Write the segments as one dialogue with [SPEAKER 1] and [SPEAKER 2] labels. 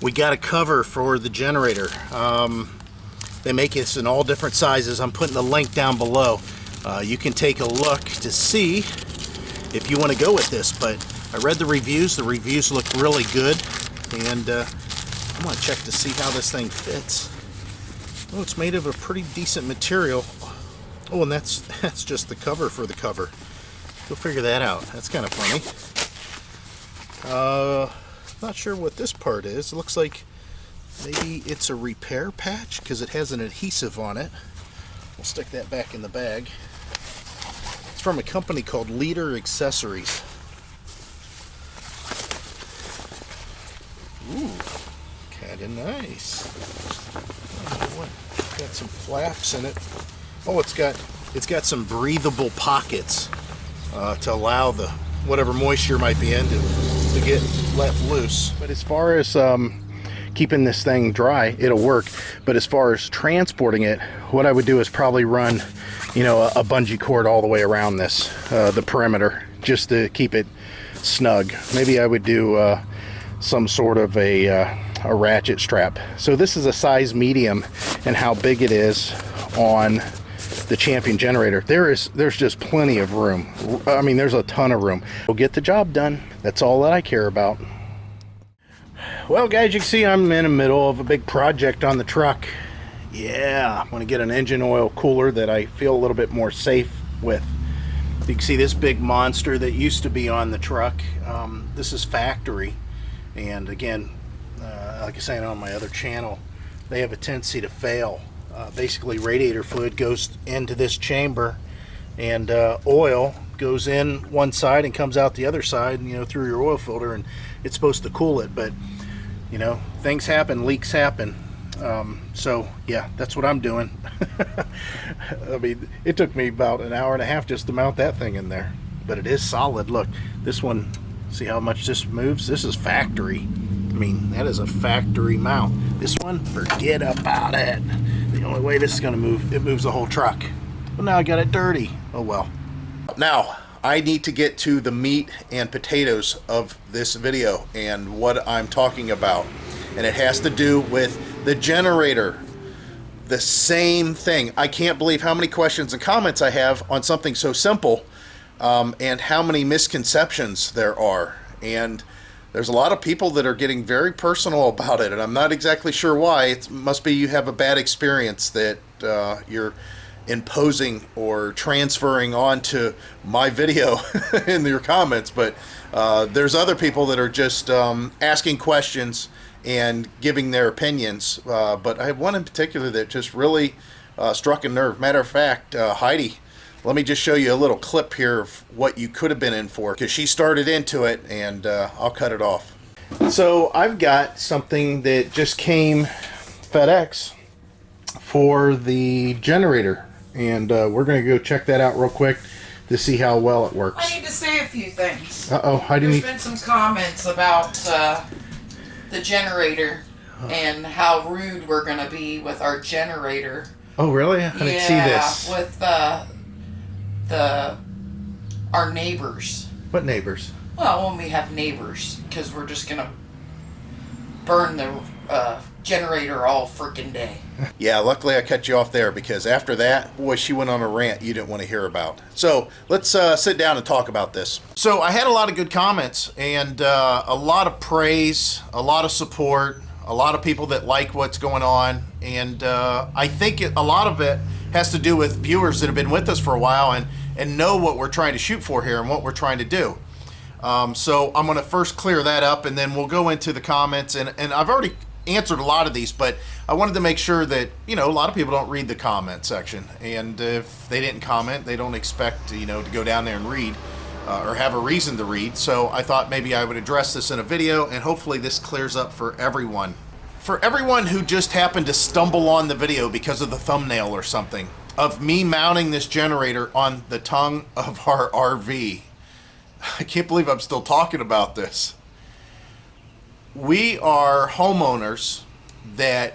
[SPEAKER 1] We got a cover for the generator. They make it in all different sizes. I'm putting the link down below. You can take a look to see if you want to go with this, but I read the reviews. The reviews look really good, and I'm going to check to see how this thing fits. Oh, it's made of a pretty decent material. Oh, and that's just the cover for the cover. Go figure that out. That's kind of funny. Not sure what this part is. It looks like maybe it's a repair patch because it has an adhesive on it. We'll stick that back in the bag. It's from a company called Leader Accessories. Ooh, kind of nice. Got some flaps in it. Oh, it's got some breathable pockets to allow the whatever moisture might be in to get let loose. But as far as keeping this thing dry, it'll work. But as far as transporting it, what I would do is probably run, you know, a bungee cord all the way around this, the perimeter, just to keep it snug. Maybe I would do some sort of a ratchet strap. So this is a size medium, and how big it is on the Champion generator, there's just plenty of room. I mean, there's a ton of room. We'll get the job done. That's all that I care about. Well, guys, you can see I'm in the middle of a big project on the truck. Yeah, I want to get an engine oil cooler that I feel a little bit more safe with. You can see this big monster that used to be on the truck. This is factory, and again, like I said on my other channel, they have a tendency to fail. Basically, radiator fluid goes into this chamber, and oil goes in one side and comes out the other side, you know, through your oil filter, and it's supposed to cool it. But you know, things happen, leaks happen. So yeah, that's what I'm doing. I mean, it took me about an hour and a half just to mount that thing in there, but it is solid. Look, this one, see how much this moves? This is factory. I mean, that is a factory mount. This one, forget about it. The only way this is going to move, it moves the whole truck. Well, now I got it dirty. Oh well. Now, I need to get to the meat and potatoes of this video and what I'm talking about. And it has to do with the generator. The same thing. I can't believe how many questions and comments I have on something so simple, and how many misconceptions there are. And there's a lot of people that are getting very personal about it, and I'm not exactly sure why. It must be you have a bad experience that you're imposing or transferring onto my video in your comments. But there's other people that are just asking questions and giving their opinions. But I have one in particular that just really struck a nerve. Matter of fact, Heidi, let me just show you a little clip here of what you could have been in for, because she started into it, and I'll cut it off. So I've got something that just came FedEx for the generator, and we're going to go check that out real quick to see how well it works.
[SPEAKER 2] I need to say a few things.
[SPEAKER 1] Uh-oh, Heidi.
[SPEAKER 2] There's been some comments about the generator and how rude we're going to be with our generator.
[SPEAKER 1] Oh, really? I didn't see this.
[SPEAKER 2] Yeah, with our neighbors.
[SPEAKER 1] What neighbors?
[SPEAKER 2] Well, when we have neighbors, because we're just gonna burn the generator all freaking day.
[SPEAKER 1] Yeah, luckily I cut you off there, because after that, boy, she went on a rant you didn't want to hear about. So let's sit down and talk about this. So I had a lot of good comments, and a lot of praise, a lot of support, a lot of people that like what's going on, and I think a lot of it has to do with viewers that have been with us for a while and know what we're trying to shoot for here and what we're trying to do. So I'm going to first clear that up, and then we'll go into the comments. And I've already answered a lot of these, but I wanted to make sure that, you know, a lot of people don't read the comment section. And if they didn't comment, they don't expect, you know, to go down there and read or have a reason to read. So I thought maybe I would address this in a video, and hopefully this clears up for everyone. For everyone who just happened to stumble on the video because of the thumbnail or something, of me mounting this generator on the tongue of our RV. I can't believe I'm still talking about this. We are homeowners that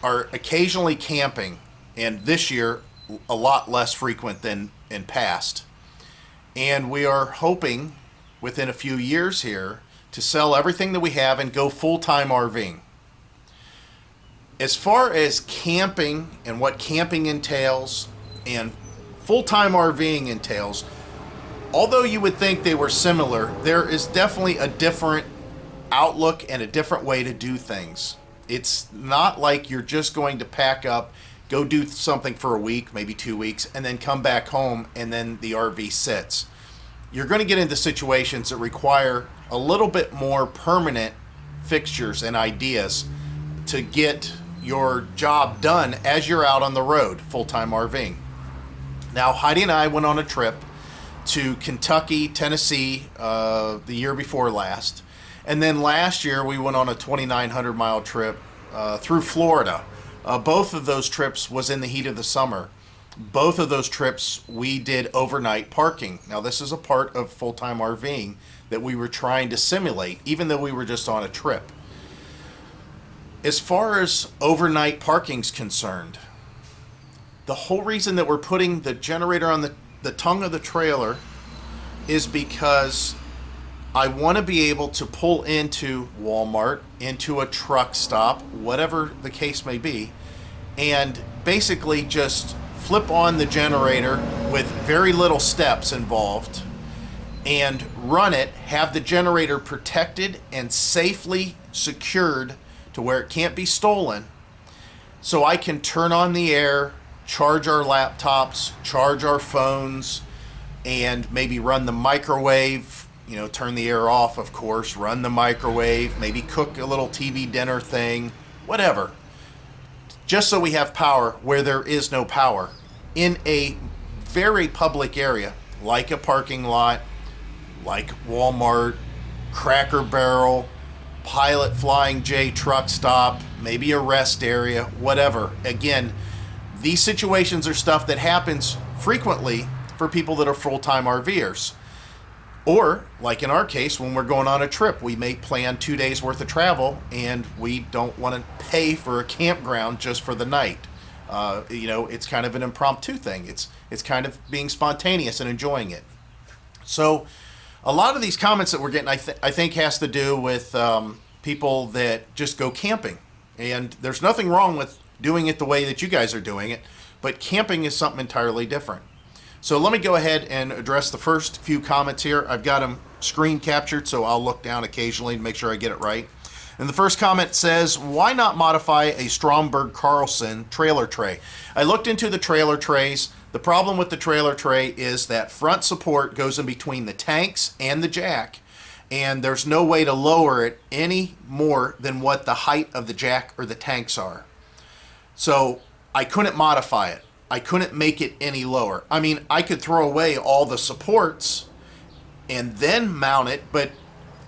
[SPEAKER 1] are occasionally camping, and this year a lot less frequent than in past. And we are hoping within a few years here to sell everything that we have and go full-time RVing. As far as camping and what camping entails and full-time RVing entails, although you would think they were similar, there is definitely a different outlook and a different way to do things. It's not like you're just going to pack up, go do something for a week, maybe 2 weeks, and then come back home and then the RV sits. You're going to get into situations that require a little bit more permanent fixtures and ideas to get your job done as you're out on the road, full-time RVing. Now, Heidi and I went on a trip to Kentucky, Tennessee, the year before last. And then last year we went on a 2,900 mile trip through Florida. Both of those trips was in the heat of the summer. Both of those trips we did overnight parking. Now this is a part of full-time RVing that we were trying to simulate, even though we were just on a trip. As far as overnight parking's concerned, the whole reason that we're putting the generator on the tongue of the trailer is because I want to be able to pull into Walmart, into a truck stop, whatever the case may be, and basically just flip on the generator with very little steps involved and run it, have the generator protected and safely secured to where it can't be stolen, so I can turn on the air, charge our laptops, charge our phones, and maybe run the microwave, turn the air off, of course, run the microwave, maybe cook a little TV dinner thing, whatever. Just so we have power where there is no power in a very public area, like a parking lot, like Walmart, Cracker Barrel, Pilot Flying J truck stop, maybe a rest area, whatever. Again, these situations are stuff that happens frequently for people that are full-time RVers. Or, like in our case, when we're going on a trip, we may plan 2 days worth of travel and we don't want to pay for a campground just for the night. It's kind of an impromptu thing. It's kind of being spontaneous and enjoying it. So a lot of these comments that we're getting, I think has to do with people that just go camping. And there's nothing wrong with doing it the way that you guys are doing it, but camping is something entirely different. So let me go ahead and address the first few comments here. I've got them screen captured, so I'll look down occasionally to make sure I get it right. And the first comment says, why not modify a Stromberg Carlson trailer tray? I looked into the trailer trays. The problem with the trailer tray is that front support goes in between the tanks and the jack, and there's no way to lower it any more than what the height of the jack or the tanks are. So I couldn't modify it. I couldn't make it any lower. I mean, I could throw away all the supports and then mount it, but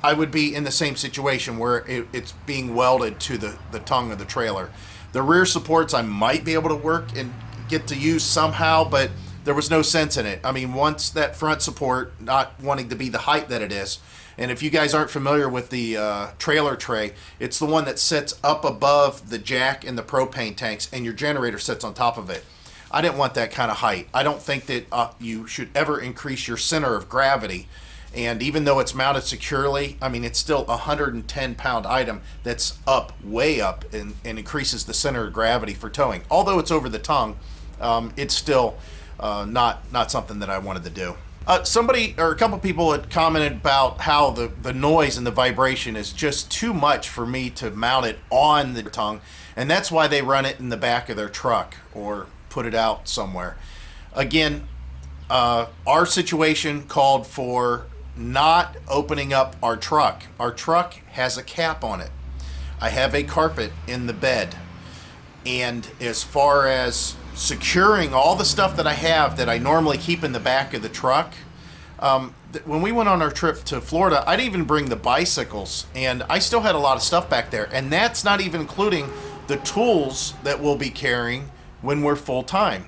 [SPEAKER 1] I would be in the same situation where it's being welded to the tongue of the trailer. The rear supports I might be able to work and get to use somehow, but there was no sense in it. I mean, once that front support not wanting to be the height that it is, and if you guys aren't familiar with the trailer tray, it's the one that sits up above the jack and the propane tanks, and your generator sits on top of it. I didn't want that kind of height. I don't think that you should ever increase your center of gravity. And even though it's mounted securely, I mean, it's still a 110-pound item that's up, way up, and increases the center of gravity for towing. Although it's over the tongue, it's still not something that I wanted to do. Somebody or a couple people had commented about how the noise and the vibration is just too much for me to mount it on the tongue, and that's why they run it in the back of their truck or put it out somewhere. Again, our situation called for not opening up our truck. Our truck has a cap on it. I have a carpet in the bed, and as far as securing all the stuff that I have that I normally keep in the back of the truck, when we went on our trip to Florida, I didn't even bring the bicycles, and I still had a lot of stuff back there, and that's not even including the tools that we'll be carrying when we're full-time,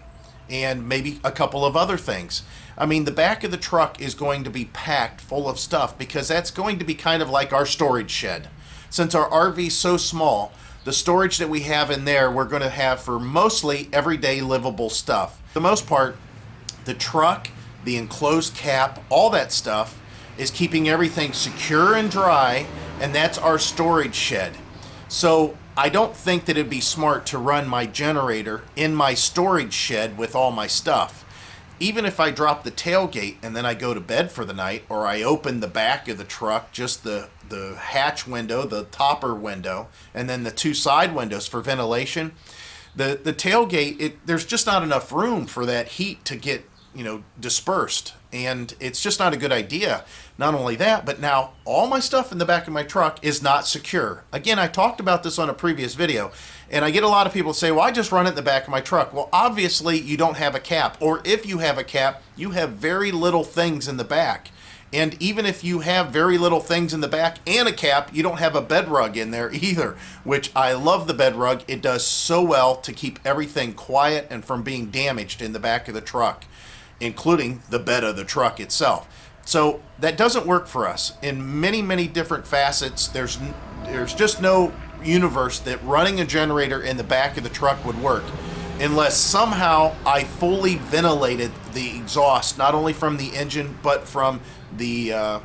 [SPEAKER 1] and maybe a couple of other things. I mean, the back of the truck is going to be packed full of stuff because that's going to be kind of like our storage shed. Since our RV is so small, the storage that we have in there, we're going to have for mostly everyday livable stuff. For the most part, the truck, the enclosed cap, all that stuff is keeping everything secure and dry, and that's our storage shed. So I don't think that it'd be smart to run my generator in my storage shed with all my stuff. Even if I drop the tailgate and then I go to bed for the night, or I open the back of the truck, just the hatch window, the topper window, and then the two side windows for ventilation, the tailgate, there's just not enough room for that heat to get, dispersed. And it's just not a good idea. Not only that, but now all my stuff in the back of my truck is not secure. Again, I talked about this on a previous video, and I get a lot of people say, well, I just run it in the back of my truck. Well, obviously you don't have a cap, or if you have a cap, you have very little things in the back. And even if you have very little things in the back and a cap, you don't have a bed rug in there either, which I love the bed rug. It does so well to keep everything quiet and from being damaged in the back of the truck, including the bed of the truck itself. So that doesn't work for us in many, many different facets. There's just no universe that running a generator in the back of the truck would work unless somehow I fully ventilated the exhaust, not only from the engine, but from the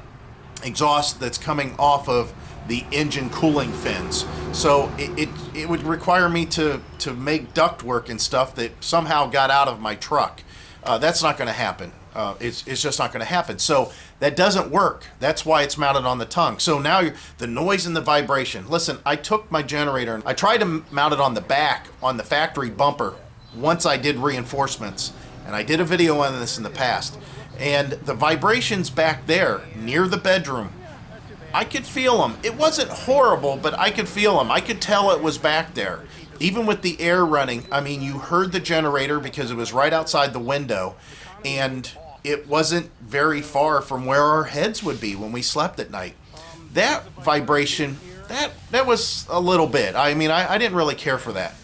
[SPEAKER 1] exhaust that's coming off of the engine cooling fins. So it would require me to make ductwork and stuff that somehow got out of my truck. That's not going to happen. It's just not going to happen. So that doesn't work. That's why it's mounted on the tongue. So now the noise and the vibration. Listen, I took my generator and I tried to mount it on the back on the factory bumper once I did reinforcements. And I did a video on this in the past. And the vibrations back there near the bedroom, I could feel them. It wasn't horrible, but I could feel them. I could tell it was back there. Even with the air running, I mean, you heard the generator because it was right outside the window, and it wasn't very far from where our heads would be when we slept at night. That vibration, that was a little bit. I mean, I didn't really care for that.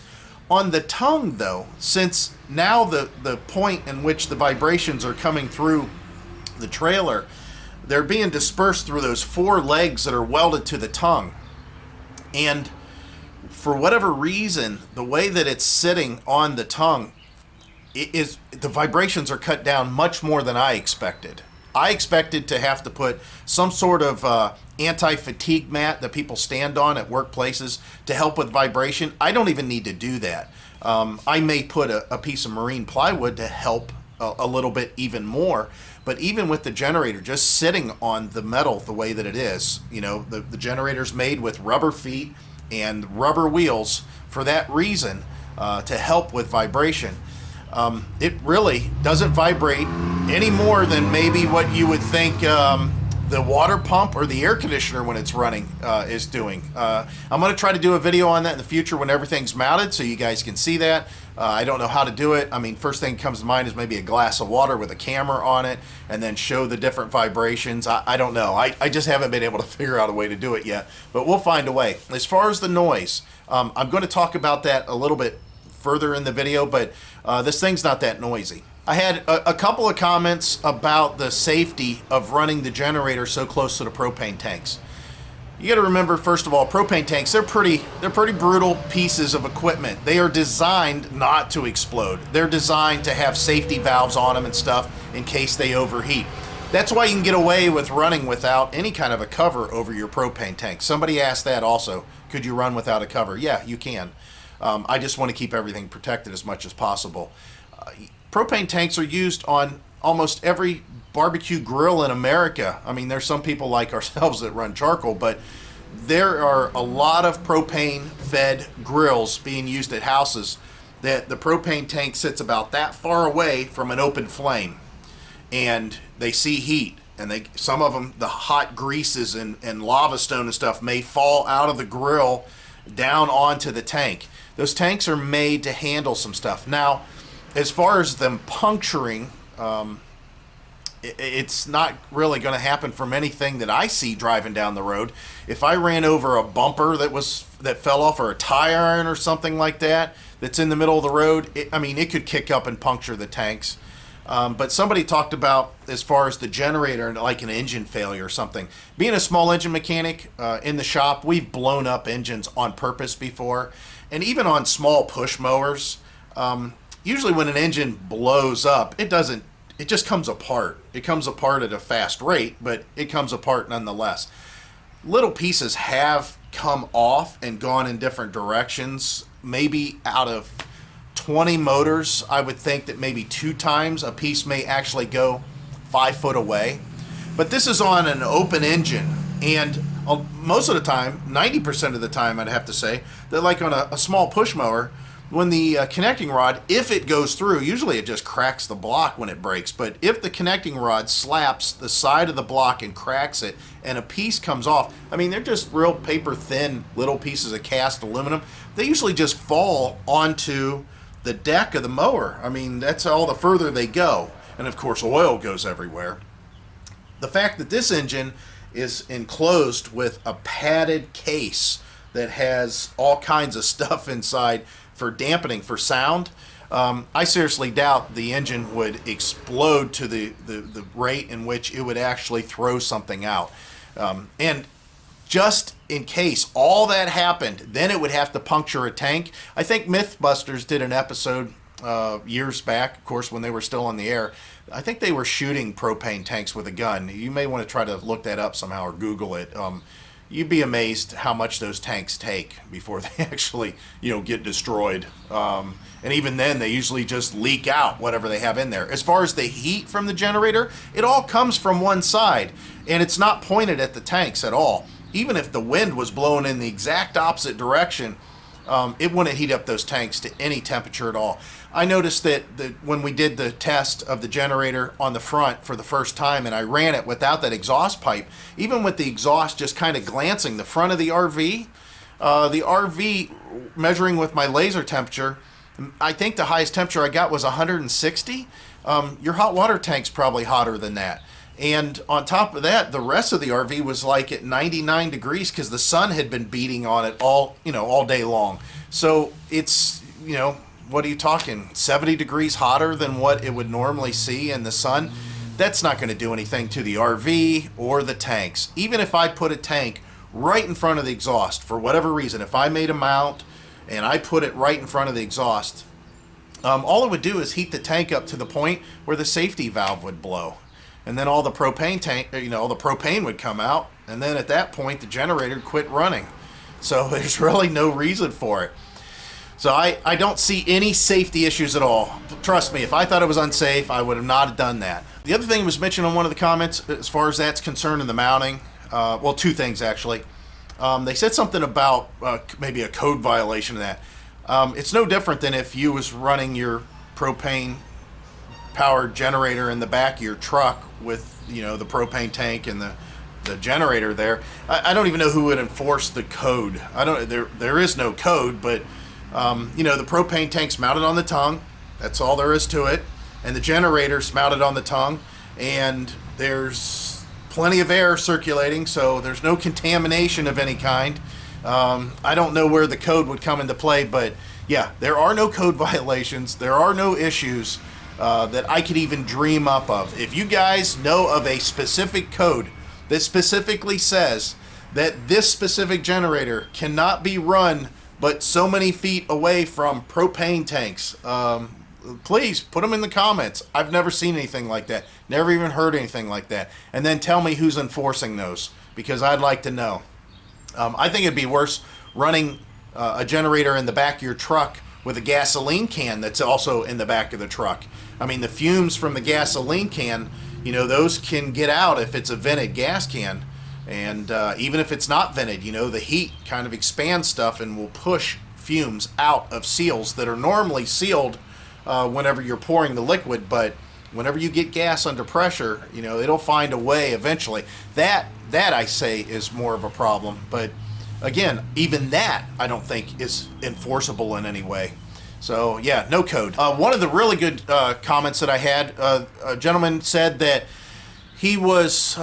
[SPEAKER 1] On the tongue, though, since now the point in which the vibrations are coming through the trailer, they're being dispersed through those four legs that are welded to the tongue. And for whatever reason, the way that it's sitting on the tongue, the vibrations are cut down much more than I expected. I expected to have to put some sort of anti-fatigue mat that people stand on at workplaces to help with vibration. I don't even need to do that. I may put a piece of marine plywood to help a little bit even more. But even with the generator just sitting on the metal the way that it is, the generator's made with rubber feet and rubber wheels for that reason, to help with vibration. It really doesn't vibrate any more than maybe what you would think the water pump or the air conditioner when it's running is doing. I'm going to try to do a video on that in the future when everything's mounted so you guys can see that. I don't know how to do it. I mean, first thing that comes to mind is maybe a glass of water with a camera on it and then show the different vibrations. I don't know. I just haven't been able to figure out a way to do it yet, but we'll find a way. As far as the noise, I'm going to talk about that a little bit further in the video, but this thing's not that noisy. I had a couple of comments about the safety of running the generator so close to the propane tanks. You got to remember, first of all, propane tanks, they're pretty brutal pieces of equipment. They are designed not to explode. They're designed to have safety valves on them and stuff in case they overheat. That's why you can get away with running without any kind of a cover over your propane tank. Somebody asked that also. Could you run without a cover? Yeah, you can. I just want to keep everything protected as much as possible. Propane tanks are used on almost every barbecue grill in America. I mean, there's some people like ourselves that run charcoal, but there are a lot of propane-fed grills being used at houses that the propane tank sits about that far away from an open flame, and they see heat. And some of them, the hot greases and lava stone and stuff may fall out of the grill down onto the tank. Those tanks are made to handle some stuff. Now, as far as them puncturing, it's not really going to happen from anything that I see driving down the road. If I ran over a bumper that fell off, or a tire iron or something like that that's in the middle of the road, it could kick up and puncture the tanks. But somebody talked about, as far as the generator, like an engine failure or something. Being a small engine mechanic in the shop, we've blown up engines on purpose before. And even on small push mowers, usually when an engine blows up, it just comes apart. It comes apart at a fast rate, but it comes apart nonetheless. Little pieces have come off and gone in different directions. Maybe out of 20 motors, I would think that maybe 2 times a piece may actually go 5 foot away. But this is on an open engine, and most of the time, 90% of the time, I'd have to say, that like on a small push mower, when the connecting rod, if it goes through, usually it just cracks the block when it breaks, but if the connecting rod slaps the side of the block and cracks it, and a piece comes off, I mean, they're just real paper thin little pieces of cast aluminum. They usually just fall onto the deck of the mower. I mean, that's all the further they go. And of course, oil goes everywhere. The fact that this engine is enclosed with a padded case that has all kinds of stuff inside for dampening, for sound, I seriously doubt the engine would explode to the rate in which it would actually throw something out. And just in case all that happened, then it would have to puncture a tank. I think Mythbusters did an episode years back, of course, when they were still on the air. I think they were shooting propane tanks with a gun. You may want to try to look that up somehow or Google it. You'd be amazed how much those tanks take before they actually, get destroyed. And even then, they usually just leak out whatever they have in there. As far as the heat from the generator, it all comes from one side, and it's not pointed at the tanks at all. Even if the wind was blowing in the exact opposite direction, it wouldn't heat up those tanks to any temperature at all. I noticed that when we did the test of the generator on the front for the first time, and I ran it without that exhaust pipe, even with the exhaust just kind of glancing the front of the RV measuring with my laser temperature, I think the highest temperature I got was 160. Your hot water tank's probably hotter than that. And on top of that, the rest of the RV was like at 99 degrees because the sun had been beating on it all day long. So it's, what are you talking, 70 degrees hotter than what it would normally see in the sun? That's not going to do anything to the RV or the tanks. Even if I put a tank right in front of the exhaust, for whatever reason, if I made a mount and I put it right in front of the exhaust, all it would do is heat the tank up to the point where the safety valve would blow. And then all the propane would come out, and then at that point the generator would quit running. So there's really no reason for it. So I don't see any safety issues at all. Trust me, if I thought it was unsafe, I would have not done that. The other thing was mentioned on one of the comments, as far as that's concerned in the mounting, well, 2 things actually. They said something about maybe a code violation of that. It's no different than if you was running your propane powered generator in the back of your truck with the propane tank and the generator there. I don't even know who would enforce the code. There is no code, but the propane tank's mounted on the tongue. That's all there is to it. And the generator's mounted on the tongue, and there's plenty of air circulating, so there's no contamination of any kind. I don't know where the code would come into play, but yeah, there are no code violations. There are no issues that I could even dream up of. If you guys know of a specific code that specifically says that this specific generator cannot be run but so many feet away from propane tanks, please put them in the comments. I've never seen anything like that. Never even heard anything like that. And then tell me who's enforcing those, because I'd like to know. I think it'd be worse running a generator in the back of your truck with a gasoline can that's also in the back of the truck. I mean, the fumes from the gasoline can, those can get out if it's a vented gas can. And even if it's not vented, the heat kind of expands stuff and will push fumes out of seals that are normally sealed whenever you're pouring the liquid. But whenever you get gas under pressure, it'll find a way eventually. That I say is more of a problem. But again, even that I don't think is enforceable in any way. So yeah, no code. One of the really good comments that I had, a gentleman said that he was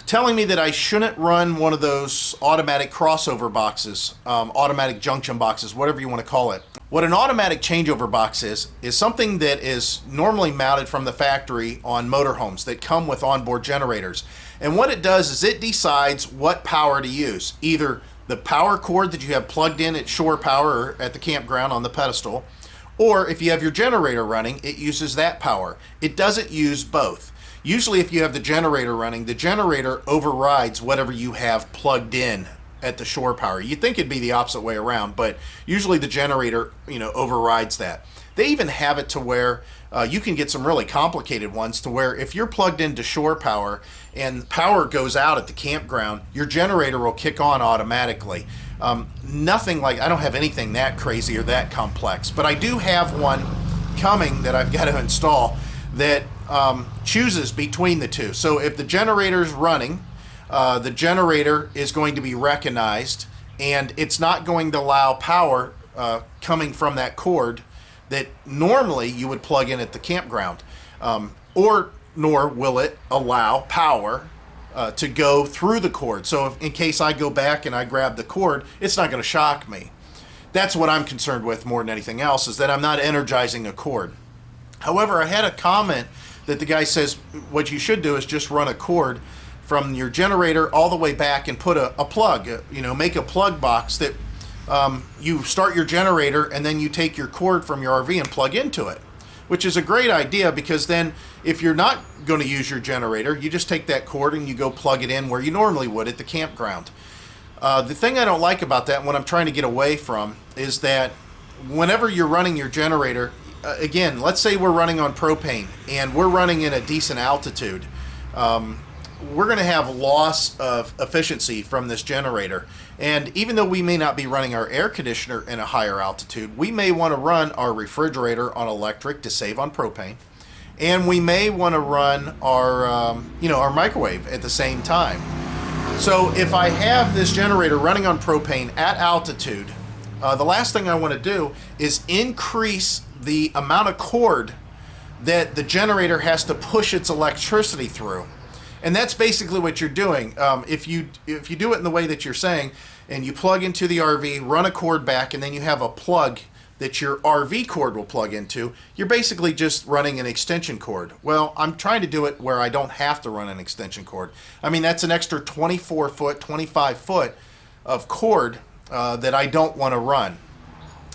[SPEAKER 1] telling me that I shouldn't run one of those automatic crossover boxes, automatic junction boxes, whatever you want to call it. What an automatic changeover box is something that is normally mounted from the factory on motorhomes that come with onboard generators. And what it does is it decides what power to use. Either the power cord that you have plugged in at shore power or at the campground on the pedestal, or if you have your generator running, it uses that power. It doesn't use both. Usually if you have the generator running, the generator overrides whatever you have plugged in at the shore power. You'd think it'd be the opposite way around, but usually the generator, overrides that. They even have it to where you can get some really complicated ones to where if you're plugged into shore power and power goes out at the campground, your generator will kick on automatically. Nothing like, I don't have anything that crazy or that complex, but I do have one coming that I've got to install that chooses between the two. So if the generator's running, the generator is going to be recognized, and it's not going to allow power coming from that cord that normally you would plug in at the campground, nor will it allow power to go through the cord. So if, in case I go back and I grab the cord, it's not going to shock me. That's what I'm concerned with more than anything else, is that I'm not energizing a cord. However, I had a comment that the guy says what you should do is just run a cord from your generator all the way back and put a plug, make a plug box that you start your generator and then you take your cord from your RV and plug into it, which is a great idea, because then if you're not going to use your generator, you just take that cord and you go plug it in where you normally would at the campground. The thing I don't like about that, and what I'm trying to get away from, is that whenever you're running your generator, again, let's say we're running on propane and we're running in a decent altitude, we're going to have loss of efficiency from this generator. And even though we may not be running our air conditioner in a higher altitude, we may want to run our refrigerator on electric to save on propane. And we may want to run our, our microwave at the same time. So if I have this generator running on propane at altitude, the last thing I want to do is increase the amount of cord that the generator has to push its electricity through. And that's basically what you're doing. If you do it in the way that you're saying, and you plug into the RV, run a cord back, and then you have a plug that your RV cord will plug into, you're basically just running an extension cord. Well, I'm trying to do it where I don't have to run an extension cord. I mean, that's an extra 24 foot, 25 foot of cord that I don't want to run.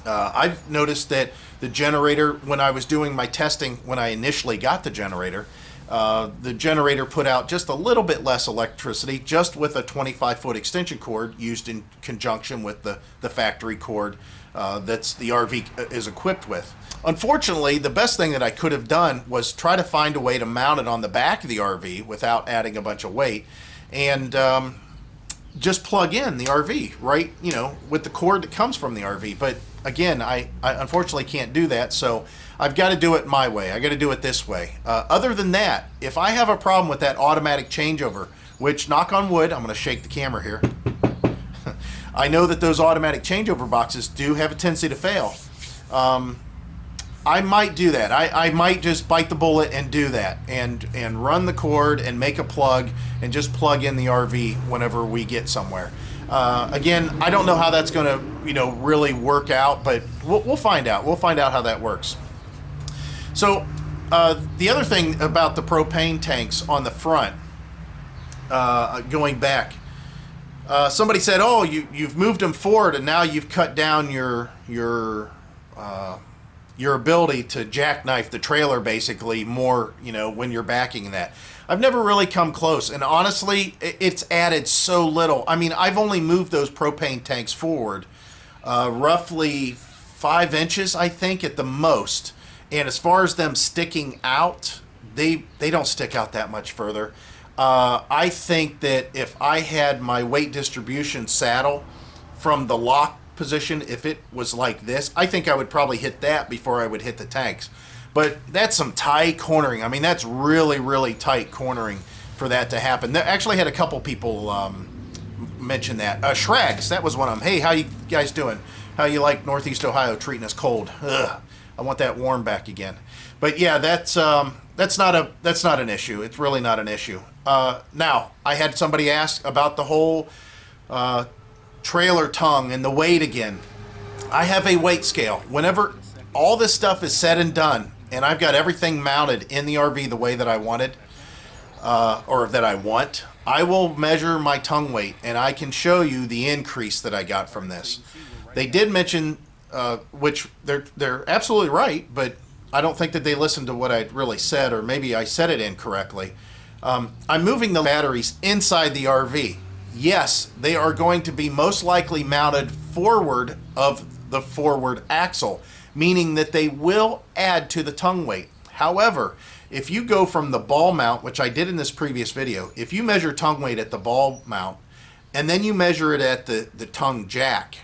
[SPEAKER 1] I've noticed that the generator, when I was doing my testing, when I initially got the generator put out just a little bit less electricity, just with a 25-foot extension cord used in conjunction with the factory cord that's the RV is equipped with. Unfortunately, the best thing that I could have done was try to find a way to mount it on the back of the RV without adding a bunch of weight, and just plug in the RV, right, with the cord that comes from the RV. But again, I unfortunately can't do that, so I've got to do it my way. I got to do it this way. Other than that, if I have a problem with that automatic changeover, which, knock on wood, I'm going to shake the camera here, I know that those automatic changeover boxes do have a tendency to fail. I might do that. I might just bite the bullet and do that, and run the cord and make a plug and just plug in the RV whenever we get somewhere. Again, I don't know how that's going to really work out, but we'll find out. We'll find out how that works. So the other thing about the propane tanks on the front, going back, somebody said, "Oh, you've moved them forward, and now you've cut down your ability to jackknife the trailer, basically, more, when you're backing that." I've never really come close, and honestly, it's added so little. I mean, I've only moved those propane tanks forward roughly 5 inches, I think, at the most. And as far as them sticking out, they don't stick out that much further. I think that if I had my weight distribution saddle from the lock position, if it was like this, I think I would probably hit that before I would hit the tanks. But that's some tight cornering. I mean, that's really, really tight cornering for that to happen. I actually had a couple people mention that. Shrags, that was one of them. "Hey, how you guys doing? How you like Northeast Ohio treating us cold? Ugh, I want that warm back again." But yeah, that's not an issue. It's really not an issue. Now, I had somebody ask about the whole trailer tongue and the weight again. I have a weight scale. Whenever all this stuff is said and done, and I've got everything mounted in the RV the way that I wanted, or that I want, I will measure my tongue weight, and I can show you the increase that I got from this. They did mention, which they're absolutely right, but I don't think that they listened to what I really said, or maybe I said it incorrectly. I'm moving the batteries inside the RV. yes, they are going to be most likely mounted forward of the forward axle, meaning that they will add to the tongue weight. However, if you go from the ball mount, which I did in this previous video, if you measure tongue weight at the ball mount and then you measure it at the tongue jack,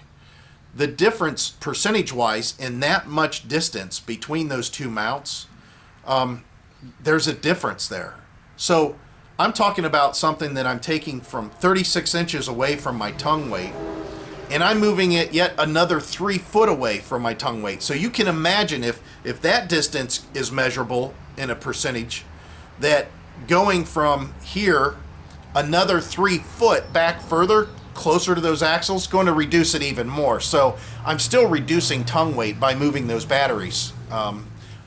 [SPEAKER 1] the difference percentage-wise in that much distance between those two mounts, there's a difference there. So I'm talking about something that I'm taking from 36 inches away from my tongue weight, and I'm moving it yet another 3 foot away from my tongue weight. So you can imagine if that distance is measurable in a percentage, that going from here another 3 foot back further, closer to those axles, going to reduce it even more. So I'm still reducing tongue weight by moving those batteries.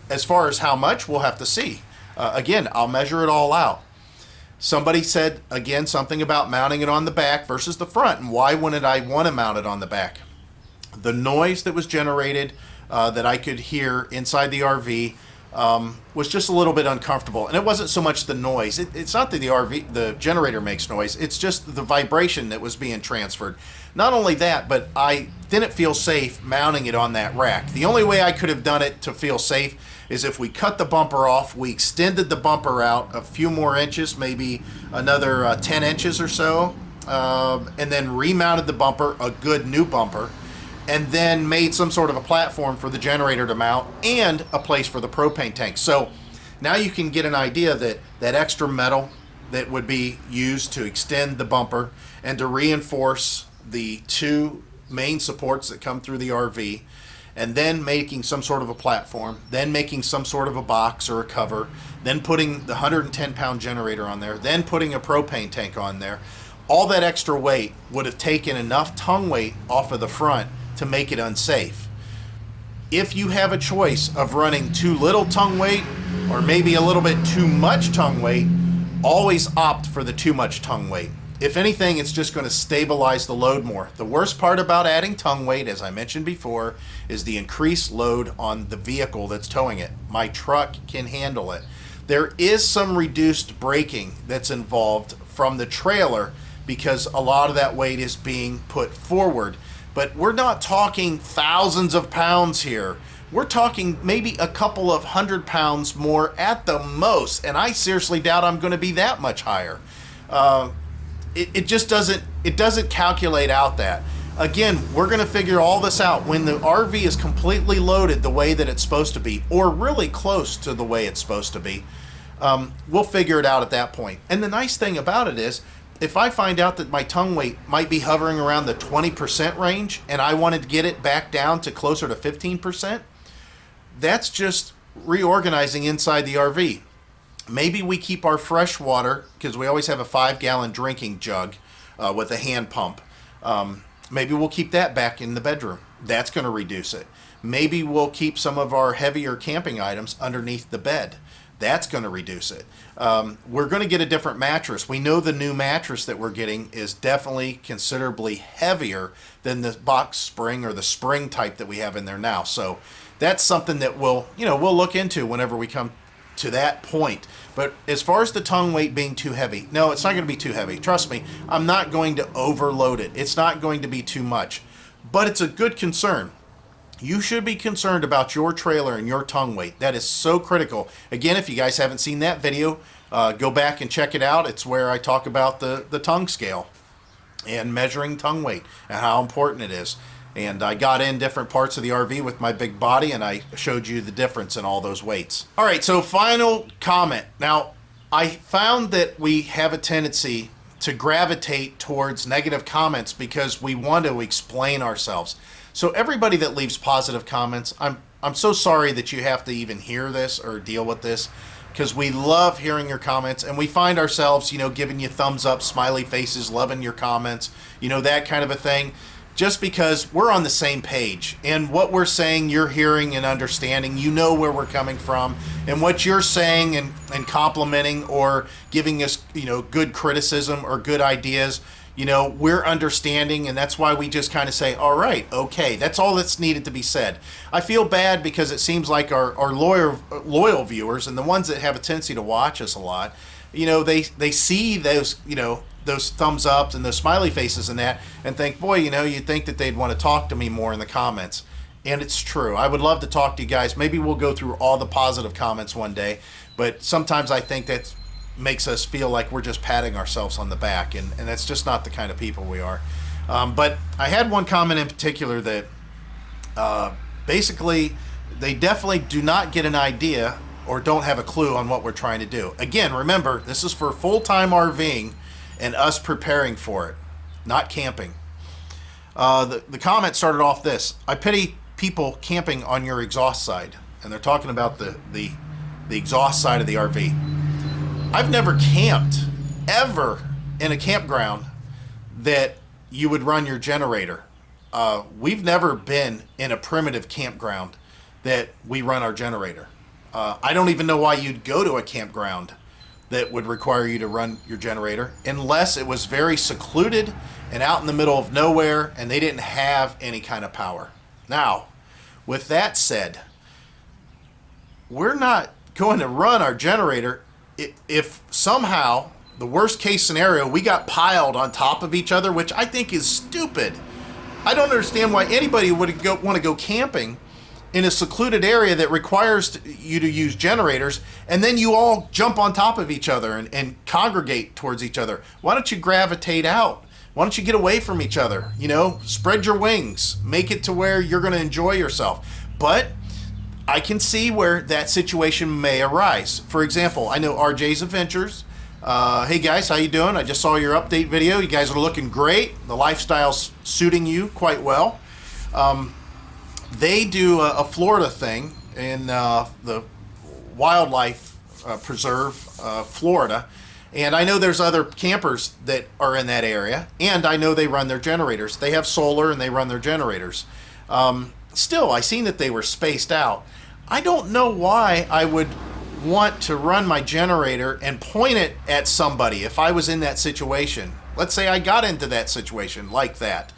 [SPEAKER 1] As far as how much, we'll have to see. Again, I'll measure it all out. Somebody said, again, something about mounting it on the back versus the front, and why wouldn't I want to mount it on the back? The noise that was generated that I could hear inside the RV was just a little bit uncomfortable. And it wasn't so much the noise. It's not that the generator makes noise. It's just the vibration that was being transferred. Not only that, but I didn't feel safe mounting it on that rack. The only way I could have done it to feel safe is if we cut the bumper off, we extended the bumper out a few more inches, maybe another 10 inches or so, and then remounted the bumper, a good new bumper, and then made some sort of a platform for the generator to mount and a place for the propane tank. So now you can get an idea that that extra metal that would be used to extend the bumper and to reinforce the two main supports that come through the RV, and then making some sort of a platform, then making some sort of a box or a cover, then putting the 110-pound generator on there, then putting a propane tank on there. All that extra weight would have taken enough tongue weight off of the front to make it unsafe. If you have a choice of running too little tongue weight or maybe a little bit too much tongue weight, always opt for the too much tongue weight. If anything, it's just going to stabilize the load more. The worst part about adding tongue weight, as I mentioned before, is the increased load on the vehicle that's towing it. My truck can handle it. There is some reduced braking that's involved from the trailer because a lot of that weight is being put forward. But we're not talking thousands of pounds here. We're talking maybe a couple of 100 pounds more at the most, and I seriously doubt I'm going to be that much higher. It just doesn't calculate out that. Again, we're going to figure all this out when the RV is completely loaded the way that it's supposed to be, or really close to the way it's supposed to be. We'll figure it out at that point. And the nice thing about it is, if I find out that my tongue weight might be hovering around the 20% range and I wanted to get it back down to closer to 15%, that's just reorganizing inside the RV. Maybe we keep our fresh water, because we always have a 5-gallon drinking jug with a hand pump. Maybe we'll keep that back in the bedroom. That's going to reduce it. Maybe we'll keep some of our heavier camping items underneath the bed. That's going to reduce it. We're going to get a different mattress. We know the new mattress that we're getting is definitely considerably heavier than the box spring or the spring type that we have in there now. So that's something that we'll look into whenever we come to that point. But as far as the tongue weight being too heavy, no, it's not going to be too heavy. Trust me, I'm not going to overload it. It's not going to be too much. But it's a good concern. You should be concerned about your trailer and your tongue weight. That is so critical. Again, if you guys haven't seen that video, go back and check it out. It's where I talk about the tongue scale and measuring tongue weight and how important it is. And I got in different parts of the RV with my big body, and I showed you the difference in all those weights. All right, so final comment. Now, I found that we have a tendency to gravitate towards negative comments because we want to explain ourselves. So everybody that leaves positive comments, I'm so sorry that you have to even hear this or deal with this, because we love hearing your comments, and we find ourselves, giving you thumbs up, smiley faces, loving your comments, that kind of a thing. Just because we're on the same page, and what we're saying you're hearing and understanding, where we're coming from, and what you're saying and complimenting or giving us good criticism or good ideas, we're understanding, and that's why we just kind of say, all right, okay, that's all that's needed to be said. I feel bad because it seems like our loyal viewers and the ones that have a tendency to watch us a lot, they see those those thumbs ups and those smiley faces and that, and think, boy, you know, you'd think that they'd want to talk to me more in the comments. And it's true. I would love to talk to you guys. Maybe we'll go through all the positive comments one day, but sometimes I think that makes us feel like we're just patting ourselves on the back, and that's just not the kind of people we are. But I had one comment in particular that basically they definitely do not get an idea or don't have a clue on what we're trying to do. Again, remember, this is for full-time RVing and us preparing for it, not camping. The comment started off this: I pity people camping on your exhaust side. And they're talking about the exhaust side of the RV. I've never camped ever in a campground that you would run your generator. We've never been in a primitive campground that we run our generator. I don't even know why you'd go to a campground that would require you to run your generator unless it was very secluded and out in the middle of nowhere and they didn't have any kind of power. Now, with that said, we're not going to run our generator if somehow, the worst case scenario, we got piled on top of each other, which I think is stupid. I don't understand why anybody would want to go camping in a secluded area that requires you to use generators, and then you all jump on top of each other and congregate towards each other. Why don't you gravitate out? Why don't you get away from each other? You know, spread your wings, make it to where you're going to enjoy yourself. But I can see where that situation may arise. For example, I know RJ's Adventures. Hey guys, how you doing? I just saw your update video. You guys are looking great. The lifestyle's suiting you quite well. They do a Florida thing in the wildlife preserve, Florida. And I know there's other campers that are in that area, and I know they run their generators. They have solar and they run their generators. Still, I seen that they were spaced out. I don't know why I would want to run my generator and point it at somebody if I was in that situation. Let's say I got into that situation like that.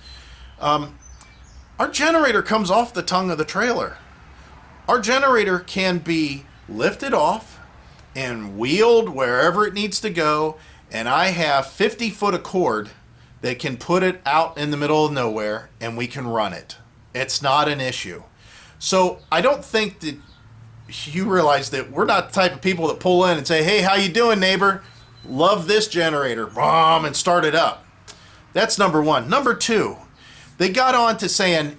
[SPEAKER 1] Our generator comes off the tongue of the trailer. Our generator can be lifted off and wheeled wherever it needs to go, and I have 50 foot of cord that can put it out in the middle of nowhere and we can run it. It's not an issue. So I don't think that you realize that we're not the type of people that pull in and say, hey, how you doing, neighbor? Love this generator, bomb, and start it up. That's number one. Number two, they got on to saying,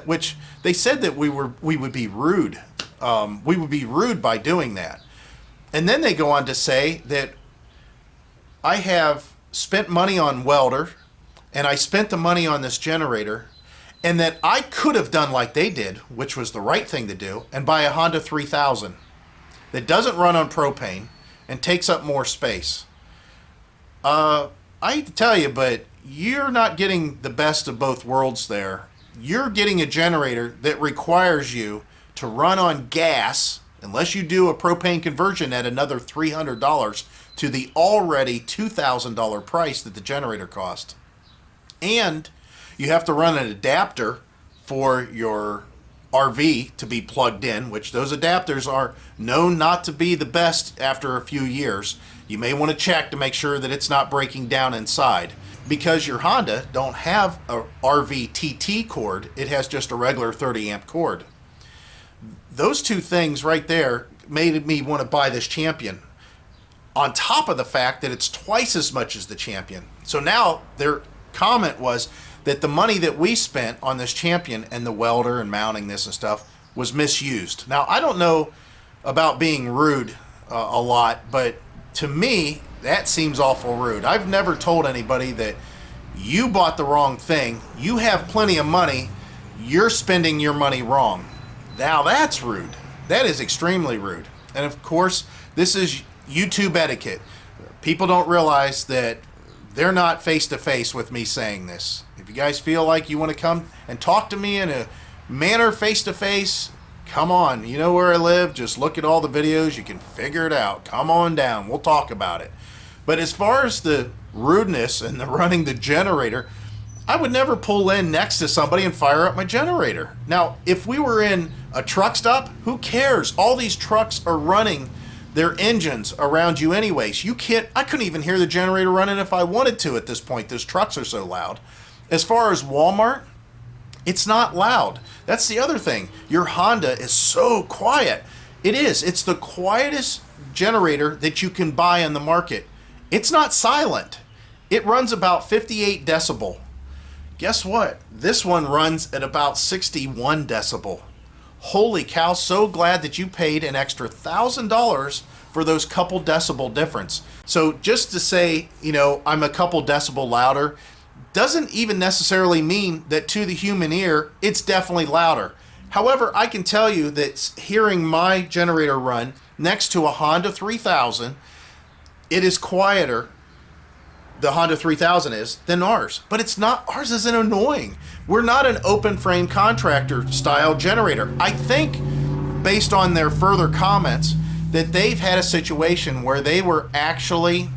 [SPEAKER 1] which they said that we would be rude. We would be rude by doing that. And then they go on to say that I have spent money on welder and I spent the money on this generator, and that I could have done like they did, which was the right thing to do, and buy a Honda 3000 that doesn't run on propane and takes up more space. I hate to tell you, but you're not getting the best of both worlds there. You're getting a generator that requires you to run on gas, unless you do a propane conversion at another $300 to the already $2,000 price that the generator cost. And you have to run an adapter for your RV to be plugged in, which those adapters are known not to be the best after a few years. You may want to check to make sure that it's not breaking down inside. Because your Honda don't have a RV TT cord, it has just a regular 30 amp cord. Those two things right there made me want to buy this Champion, on top of the fact that it's twice as much as the Champion. So now their comment was that the money that we spent on this Champion and the welder and mounting this and stuff was misused. Now, I don't know about being rude a lot, but to me, that seems awful rude. I've never told anybody that you bought the wrong thing, you have plenty of money, you're spending your money wrong. Now that's rude. That is extremely rude. And of course, this is YouTube etiquette. People don't realize that they're not face to face with me saying this. If you guys feel like you want to come and talk to me in a manner face to face, come on. You know where I live. Just look at all the videos. You can figure it out. Come on down. We'll talk about it. But as far as the rudeness and the running the generator, I would never pull in next to somebody and fire up my generator. Now, if we were in a truck stop, who cares? All these trucks are running their engines around you anyways. I couldn't even hear the generator running if I wanted to at this point. Those trucks are so loud. As far as Walmart, it's not loud. That's the other thing. Your Honda is so quiet. It is. It's the quietest generator that you can buy on the market. It's not silent. It runs about 58 decibel. Guess what? This one runs at about 61 decibel. Holy cow, so glad that you paid an extra $1,000 for those couple decibel difference. So just to say, I'm a couple decibel louder doesn't even necessarily mean that to the human ear, it's definitely louder. However, I can tell you that hearing my generator run next to a Honda 3000, it is quieter, the Honda 3000 is, than ours. But it's not, ours isn't annoying. We're not an open frame contractor style generator. I think, based on their further comments, that they've had a situation where they were actually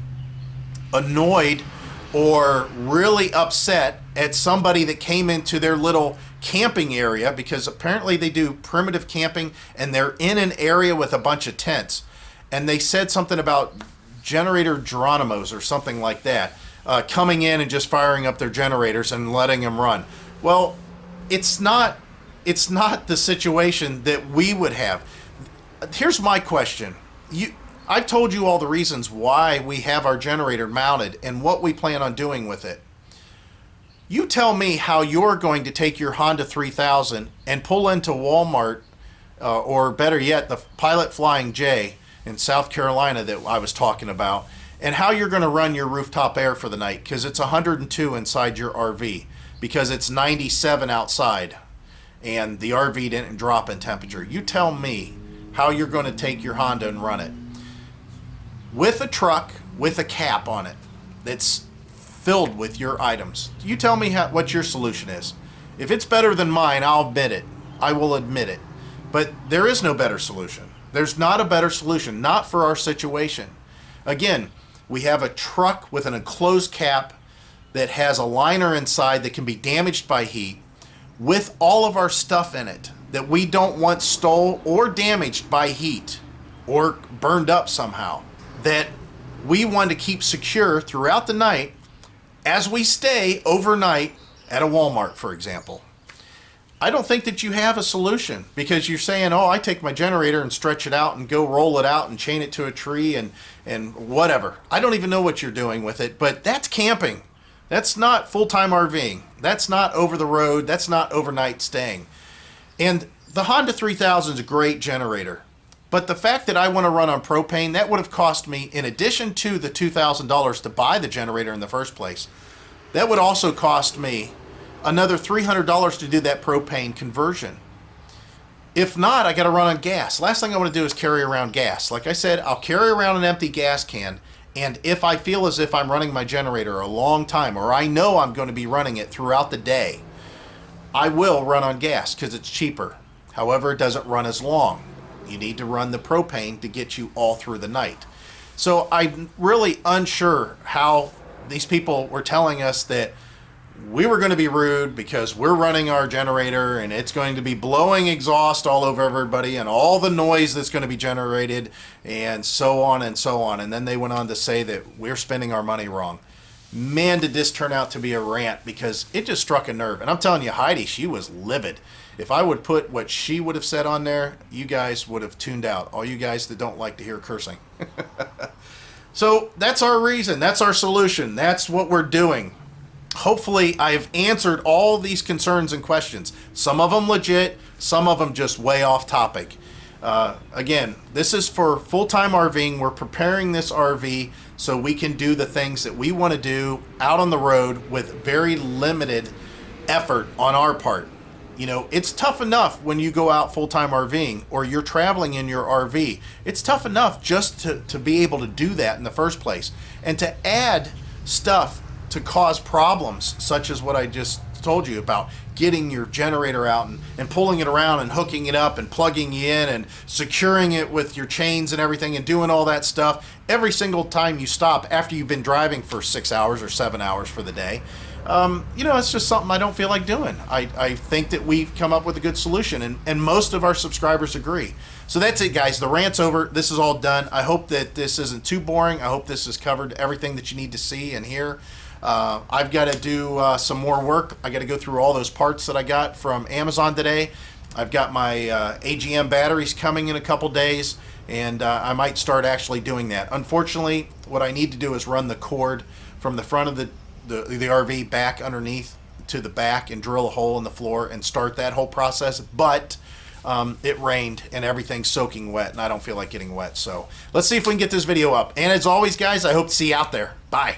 [SPEAKER 1] annoyed or really upset at somebody that came into their little camping area, because apparently they do primitive camping and they're in an area with a bunch of tents. And they said something about generator Geronimos or something like that, coming in and just firing up their generators and letting them run. Well, it's not the situation that we would have. Here's my question. I've told you all the reasons why we have our generator mounted and what we plan on doing with it. You tell me how you're going to take your Honda 3000 and pull into Walmart, or better yet, the Pilot Flying J in South Carolina that I was talking about, and how you're going to run your rooftop air for the night, because it's 102 inside your RV, because it's 97 outside and the RV didn't drop in temperature. You tell me how you're going to take your Honda and run it with a truck with a cap on it that's filled with your items. You tell me what your solution is. If it's better than mine, I'll admit it. I will admit it. But there is no better solution. There's not a better solution, not for our situation. Again, we have a truck with an enclosed cap that has a liner inside that can be damaged by heat, with all of our stuff in it that we don't want stole or damaged by heat or burned up somehow, that we want to keep secure throughout the night as we stay overnight at a Walmart, for example. I don't think that you have a solution, because you're saying, I take my generator and stretch it out and go roll it out and chain it to a tree and whatever. I don't even know what you're doing with it, but that's camping. That's not full-time RVing. That's not over the road. That's not overnight staying. And the Honda 3000 is a great generator. But the fact that I want to run on propane, that would have cost me, in addition to the $2,000 to buy the generator in the first place, that would also cost me another $300 to do that propane conversion. If not, I got to run on gas. Last thing I want to do is carry around gas. Like I said, I'll carry around an empty gas can, and if I feel as if I'm running my generator a long time, or I know I'm going to be running it throughout the day, I will run on gas because it's cheaper. However, it doesn't run as long. You need to run the propane to get you all through the night. So I'm really unsure how these people were telling us that we were going to be rude because we're running our generator and it's going to be blowing exhaust all over everybody and all the noise that's going to be generated and so on and so on. And then they went on to say that we're spending our money wrong. Man, did this turn out to be a rant, because it just struck a nerve. And I'm telling you, Heidi, she was livid. If I would put what she would have said on there, you guys would have tuned out. All you guys that don't like to hear cursing. So that's our reason. That's our solution. That's what we're doing. Hopefully I've answered all these concerns and questions. Some of them legit, some of them just way off topic. Again, this is for full-time RVing. We're preparing this RV so we can do the things that we want to do out on the road with very limited effort on our part. You know, it's tough enough when you go out full-time RVing or you're traveling in your RV. It's tough enough just to be able to do that in the first place. And to add stuff to cause problems, such as what I just told you about, getting your generator out and pulling it around and hooking it up and plugging you in and securing it with your chains and everything and doing all that stuff every single time you stop after you've been driving for 6 hours or 7 hours for the day. you know, it's just something I don't feel like doing. I think that we've come up with a good solution, and most of our subscribers agree. So that's it, guys. The rant's over. This is all done. I hope that this isn't too boring. I hope this has covered everything that you need to see and hear. I've got to do some more work. I got to go through all those parts that I got from Amazon today. I've got my AGM batteries coming in a couple days, and I might start actually doing that. Unfortunately, what I need to do is run the cord from the front of the RV back underneath to the back and drill a hole in the floor and start that whole process. But it rained and everything's soaking wet, and I don't feel like getting wet. So let's see if we can get this video up. And as always, guys, I hope to see you out there. Bye.